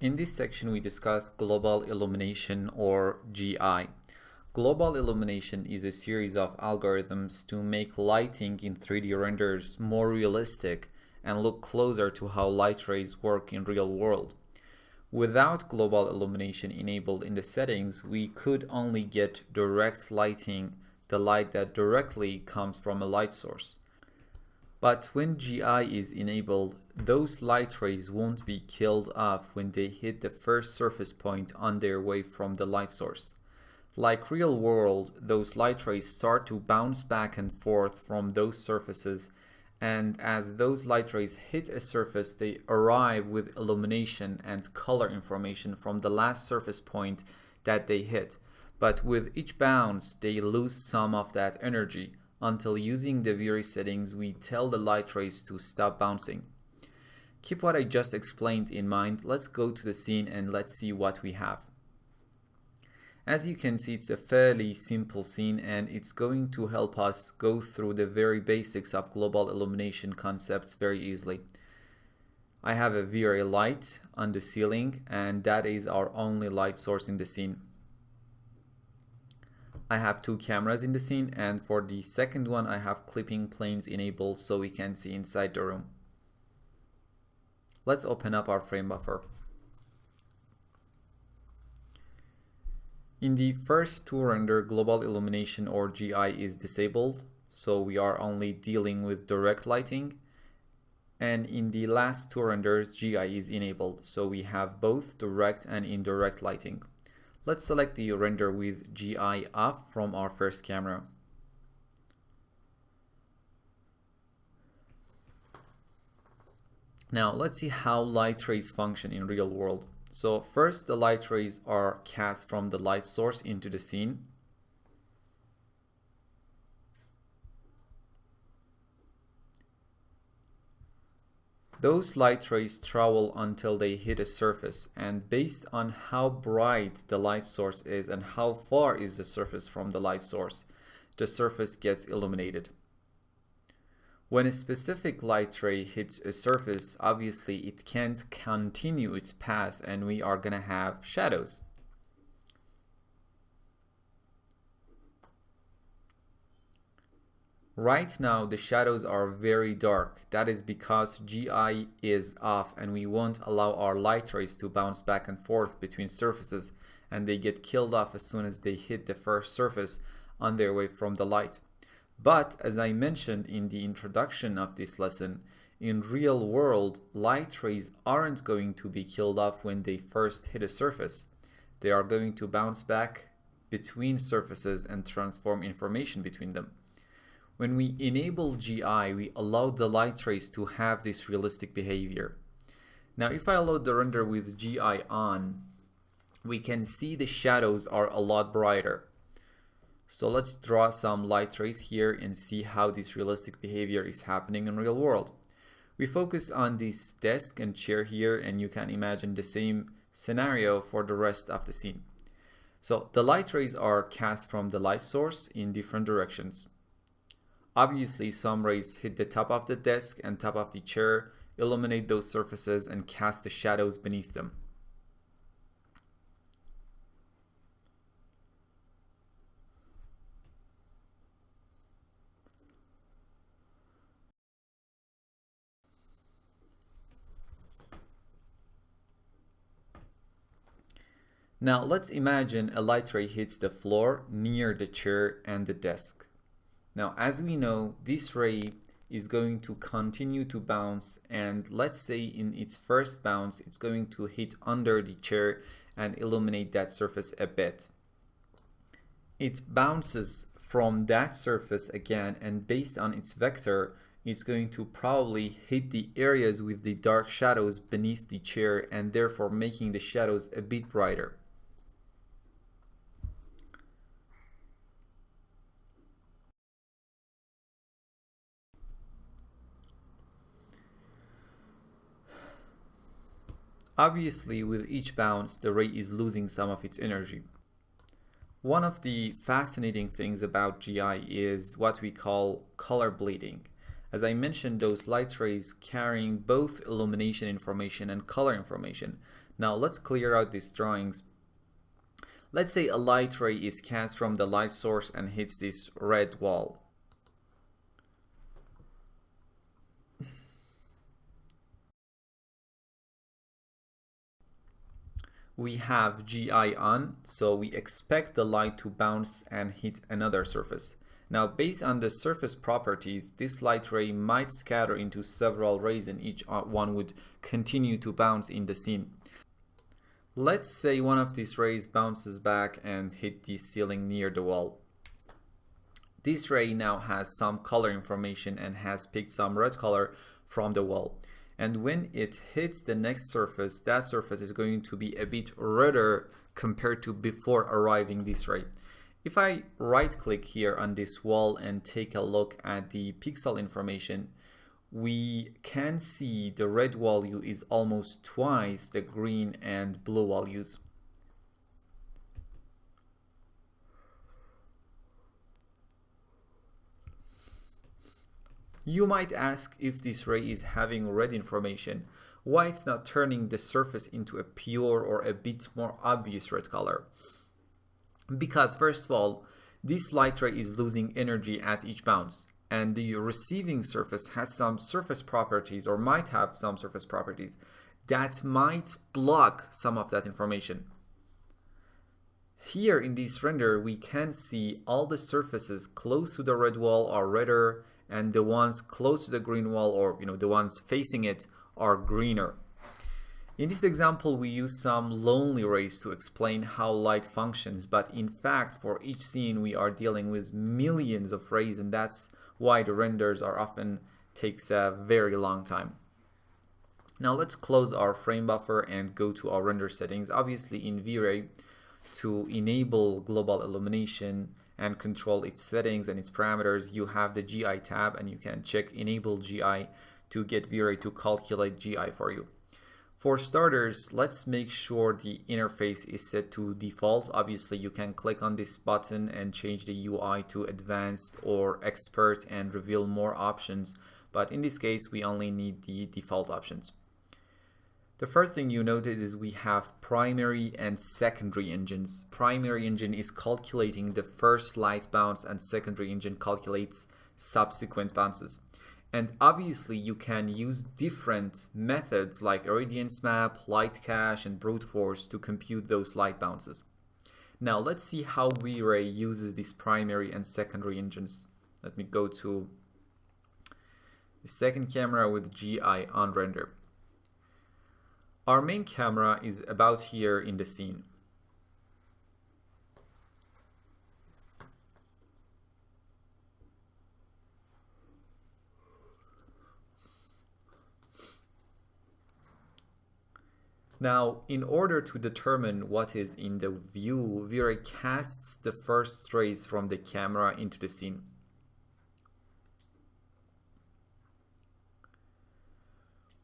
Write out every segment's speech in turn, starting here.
In this section, we discuss global illumination or GI. Global illumination is a series of algorithms to make lighting in 3D renders more realistic and look closer to how light rays work in real world. Without global illumination enabled in the settings, we could only get direct lighting, the light that directly comes from a light source. But when GI is enabled, those light rays won't be killed off when they hit the first surface point on their way from the light source. Like real world, those light rays start to bounce back and forth from those surfaces, and as those light rays hit a surface, they arrive with illumination and color information from the last surface point that they hit. But with each bounce, they lose some of that energy, until using the vary settings we tell the light rays to stop bouncing. Keep what I just explained in mind. Let's go to the scene and let's see what we have. As you can see, it's a fairly simple scene and it's going to help us go through the very basics of global illumination concepts very easily. I have a vary light on the ceiling and that is our only light source in the scene. I have two cameras in the scene, and for the second one I have clipping planes enabled so we can see inside the room. Let's open up our frame buffer. In the first two render, global illumination or GI is disabled, so we are only dealing with direct lighting. And in the last two renders, GI is enabled, so we have both direct and indirect lighting. Let's select the render with GI off from our first camera. Now let's see how light rays function in real world. So first, the light rays are cast from the light source into the scene. Those light rays travel until they hit a surface, and based on how bright the light source is and how far is the surface from the light source, the surface gets illuminated. When a specific light ray hits a surface, obviously it can't continue its path and we are gonna have shadows. Right now the shadows are very dark. That is because GI is off and we won't allow our light rays to bounce back and forth between surfaces, and they get killed off as soon as they hit the first surface on their way from the light. But as I mentioned in the introduction of this lesson, in real world, light rays aren't going to be killed off when they first hit a surface. They are going to bounce back between surfaces and transform information between them. When we enable GI, we allow the light rays to have this realistic behavior. Now if I load the render with GI on, we can see the shadows are a lot brighter. So let's draw some light rays here and see how this realistic behavior is happening in real world. We focus on this desk and chair here, and you can imagine the same scenario for the rest of the scene. So the light rays are cast from the light source in different directions. Obviously, some rays hit the top of the desk and top of the chair, illuminate those surfaces and cast the shadows beneath them. Now let's imagine a light ray hits the floor near the chair and the desk. Now, as we know, this ray is going to continue to bounce, and let's say in its first bounce, it's going to hit under the chair and illuminate that surface a bit. It bounces from that surface again, and based on its vector, it's going to probably hit the areas with the dark shadows beneath the chair and therefore making the shadows a bit brighter. Obviously, with each bounce, the ray is losing some of its energy. One of the fascinating things about GI is what we call color bleeding. As I mentioned, those light rays carrying both illumination information and color information. Now let's clear out these drawings. Let's say a light ray is cast from the light source and hits this red wall. We have GI on, so we expect the light to bounce and hit another surface. Now, based on the surface properties, this light ray might scatter into several rays and each one would continue to bounce in the scene. Let's say one of these rays bounces back and hit the ceiling near the wall. This ray now has some color information and has picked some red color from the wall. And when it hits the next surface, that surface is going to be a bit redder compared to before arriving this ray. If I right click here on this wall and take a look at the pixel information, we can see the red value is almost twice the green and blue values. You might ask, if this ray is having red information, why it's not turning the surface into a pure or a bit more obvious red color? Because first of all, this light ray is losing energy at each bounce, and the receiving surface has some surface properties, or might have some surface properties, that might block some of that information. Here in this render, we can see all the surfaces close to the red wall are redder, and the ones close to the green wall, or the ones facing it, are greener. In this example, we use some lonely rays to explain how light functions, but in fact, for each scene, we are dealing with millions of rays, and that's why the renders are often takes a very long time. Now let's close our frame buffer and go to our render settings. Obviously in V-Ray, to enable global illumination and control its settings and its parameters, you have the GI tab, and you can check enable GI to get V-Ray to calculate GI for you. For starters, let's make sure the interface is set to default. Obviously, you can click on this button and change the UI to advanced or expert and reveal more options. But in this case, we only need the default options. The first thing you notice is we have primary and secondary engines. Primary engine is calculating the first light bounce, and secondary engine calculates subsequent bounces. And obviously you can use different methods like irradiance map, light cache, and brute force to compute those light bounces. Now let's see how V-Ray uses these primary and secondary engines. Let me go to the second camera with GI on render. Our main camera is about here in the scene. Now, in order to determine what is in the view, V-Ray casts the first rays from the camera into the scene.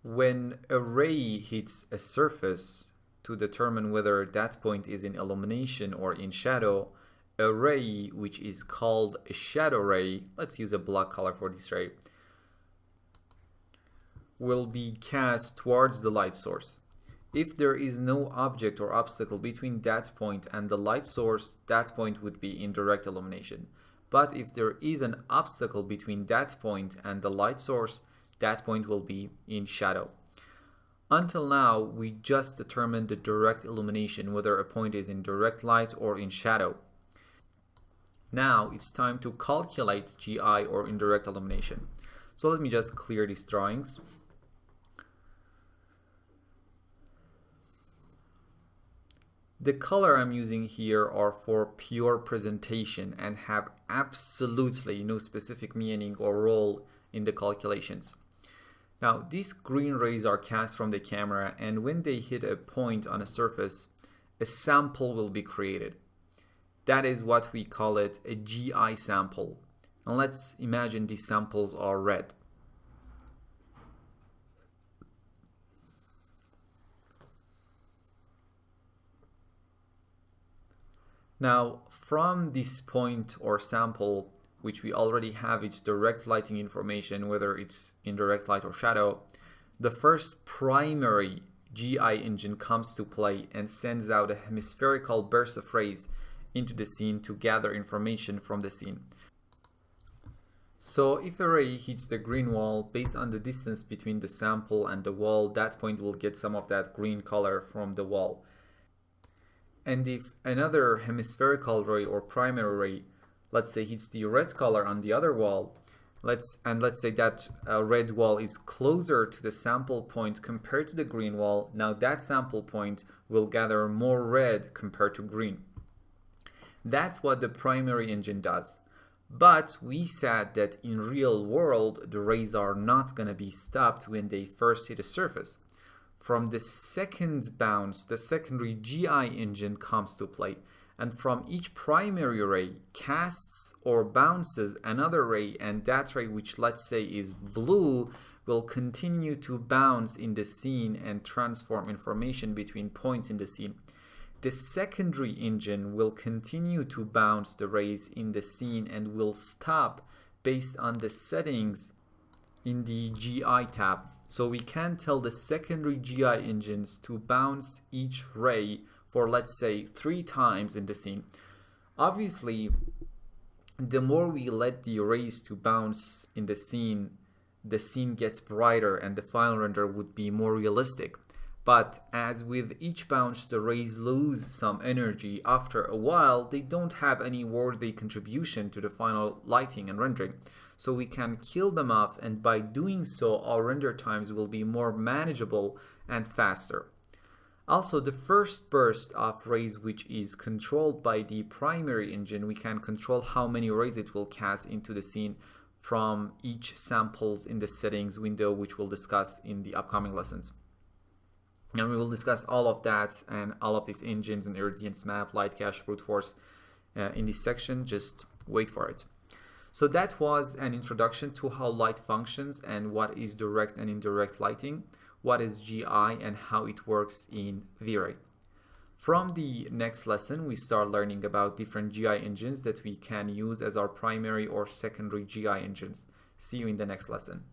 When a ray hits a surface, to determine whether that point is in illumination or in shadow, a ray which is called a shadow ray, let's use a black color for this ray, will be cast towards the light source. If there is no object or obstacle between that point and the light source, that point would be in direct illumination. But if there is an obstacle between that point and the light source, that point will be in shadow. Until now, we just determined the direct illumination, whether a point is in direct light or in shadow. Now it's time to calculate GI or indirect illumination. So let me just clear these drawings. The color I'm using here are for pure presentation and have absolutely no specific meaning or role in the calculations. Now, these green rays are cast from the camera, and when they hit a point on a surface, a sample will be created. That is what we call it, a GI sample. And let's imagine these samples are red. Now, from this point or sample, which we already have its direct lighting information, whether it's indirect light or shadow, the first primary GI engine comes to play and sends out a hemispherical burst of rays into the scene to gather information from the scene. So if a ray hits the green wall, based on the distance between the sample and the wall, that point will get some of that green color from the wall. And if another hemispherical ray or primary ray, let's say, hits the red color on the other wall, let's say that red wall is closer to the sample point compared to the green wall, now that sample point will gather more red compared to green. That's what the primary engine does. But we said that in real world, the rays are not going to be stopped when they first hit the surface. From the second bounce, the secondary GI engine comes to play. And from each primary ray, casts or bounces another ray, and that ray, which let's say is blue, will continue to bounce in the scene and transform information between points in the scene. The secondary engine will continue to bounce the rays in the scene and will stop based on the settings in the GI tab. So we can tell the secondary GI engines to bounce each ray for, let's say, 3 times in the scene. Obviously, the more we let the rays to bounce in the scene gets brighter and the final render would be more realistic. But as with each bounce the rays lose some energy, after a while they don't have any worthy contribution to the final lighting and rendering. So we can kill them off, and by doing so our render times will be more manageable and faster. Also, the first burst of rays, which is controlled by the primary engine, we can control how many rays it will cast into the scene from each samples in the settings window, which we'll discuss in the upcoming lessons. And we will discuss all of that and all of these engines and irradiance map, light cache, brute force in this section. Just wait for it. So that was an introduction to how light functions and what is direct and indirect lighting, what is GI, and how it works in V-Ray. From the next lesson, we start learning about different GI engines that we can use as our primary or secondary GI engines. See you in the next lesson.